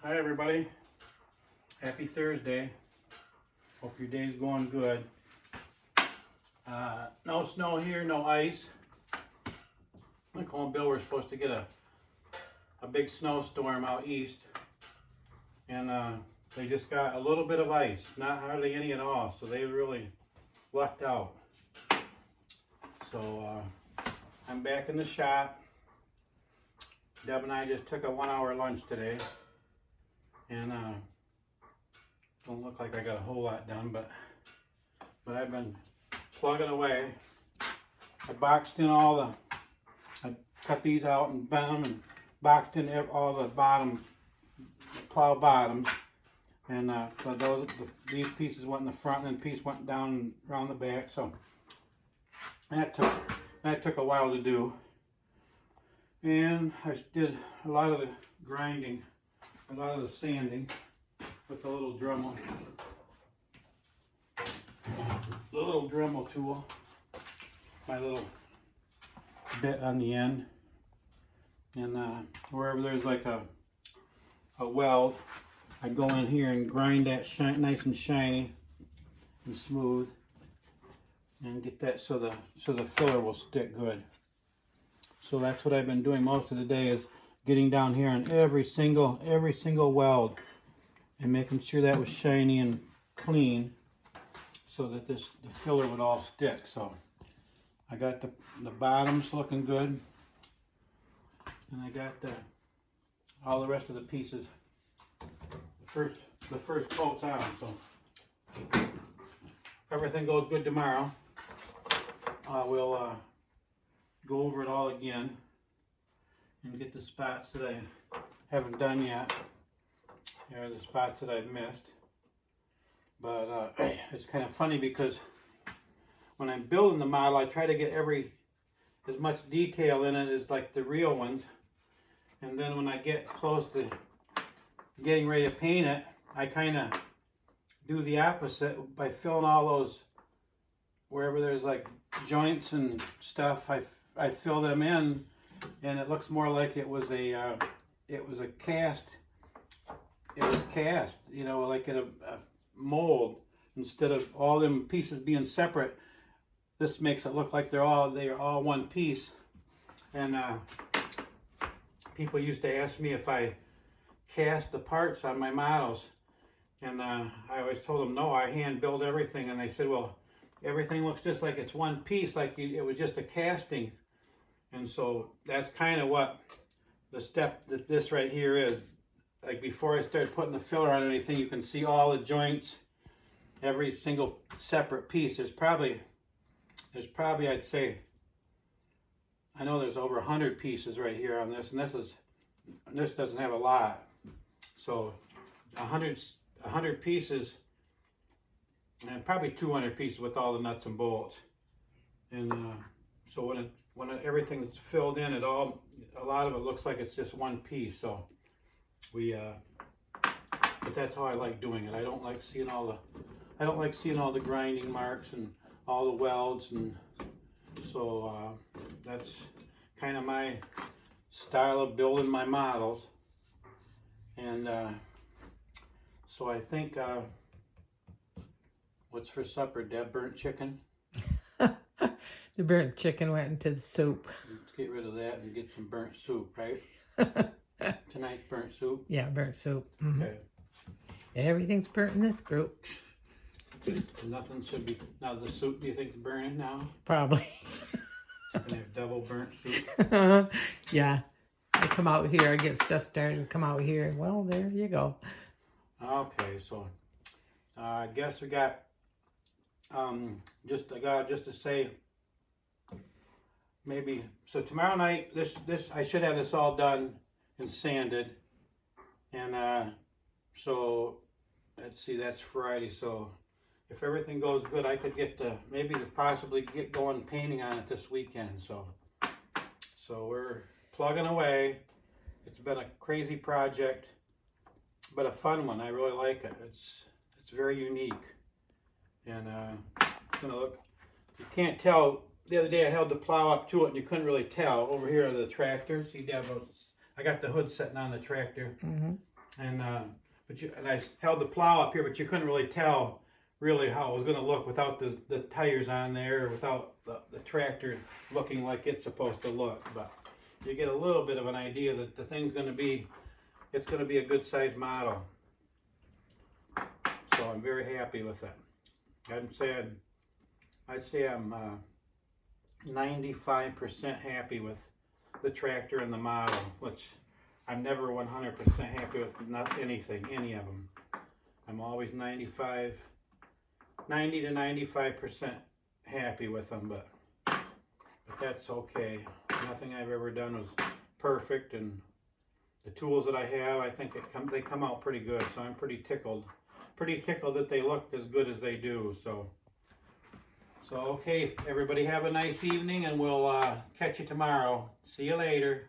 Hi everybody, happy Thursday. Hope your day's going good. No snow here, no ice. Nicole and Bill were supposed to get a big snowstorm out east, and they just got a little bit of ice, not hardly any at all, so they really lucked out. So I'm back in the shop. Deb and I just took a 1-hour lunch today, and don't look like I got a whole lot done, but I've been plugging away. I boxed in I cut these out and bent them and boxed in all the plow bottoms, and so these pieces went in the front and the piece went down around the back. So that took a while to do, and I did a lot of the grinding, a lot of the sanding with the little Dremel. The little Dremel tool, my little bit on the end, and wherever there's like a weld, I go in here and grind that nice and shiny and smooth, and get that so the filler will stick good. So that's what I've been doing most of the day, is getting down here on every single weld and making sure that was shiny and clean, so that the filler would all stick. So I got the bottoms looking good, and I got all the rest of the pieces. The first coat's on. So if everything goes good tomorrow, we'll go over it all again and get the spots that I haven't done yet. Here are the spots that I've missed. But it's kind of funny because when I'm building the model, I try to get as much detail in it as like the real ones. And then when I get close to getting ready to paint it, I kind of do the opposite by filling all those, wherever there's like joints and stuff, I fill them in, and it looks more like it was a cast. It was cast, you know, like in a mold, instead of all them pieces being separate. This makes it look like they're all one piece. And people used to ask me if I cast the parts on my models, and I always told them no, I hand build everything. And they said, well, everything looks just like it's one piece, like it was just a casting. And so that's kind of what the step that this right here is. Like before I start putting the filler on anything, you can see all the joints, every single separate piece. There's probably I'd say, I know there's over 100 pieces right here on this, and this doesn't have a lot. So 100 pieces, and probably 200 pieces with all the nuts and bolts. And so when everything's filled in, a lot of it looks like it's just one piece. So but that's how I like doing it. I don't like seeing all the grinding marks and all the welds, and so that's kind of my style of building my models. And so I think what's for supper, Deb? Burnt chicken? The burnt chicken went into the soup. Let's get rid of that and get some burnt soup, right? Tonight's burnt soup? Yeah, burnt soup. Mm-hmm. Okay. Everything's burnt in this group. Nothing should be. Now the soup, do you think is burning now? Probably. Gonna have double burnt soup? Yeah. I come out here, I get stuff started and come out here. Well, there you go. Okay, so I guess we got just to say, maybe so tomorrow night, this I should have this all done and sanded, and so let's see, that's Friday. So if everything goes good, I could possibly get going painting on it this weekend. So we're plugging away. It's been a crazy project, but a fun one. I really like it. It's very unique, and it's gonna look. You can't tell. The other day I held the plow up to it, and you couldn't really tell. Over here are the tractors. See, Deb, I got the hood sitting on the tractor, and I held the plow up here, but you couldn't really tell really how it was going to look without the tires on there, or without the tractor looking like it's supposed to look. But you get a little bit of an idea that the thing's going to be, it's going to be a good size model. So I'm very happy with it. I'd say I'm 95% happy with the tractor and the model, which I'm never 100% happy with not anything, any of them. I'm always 90 to 95% happy with them, but that's okay. Nothing I've ever done was perfect, and the tools that I have, I think they come out pretty good, so I'm pretty tickled that they look as good as they do. So okay, everybody have a nice evening, and we'll catch you tomorrow. See you later.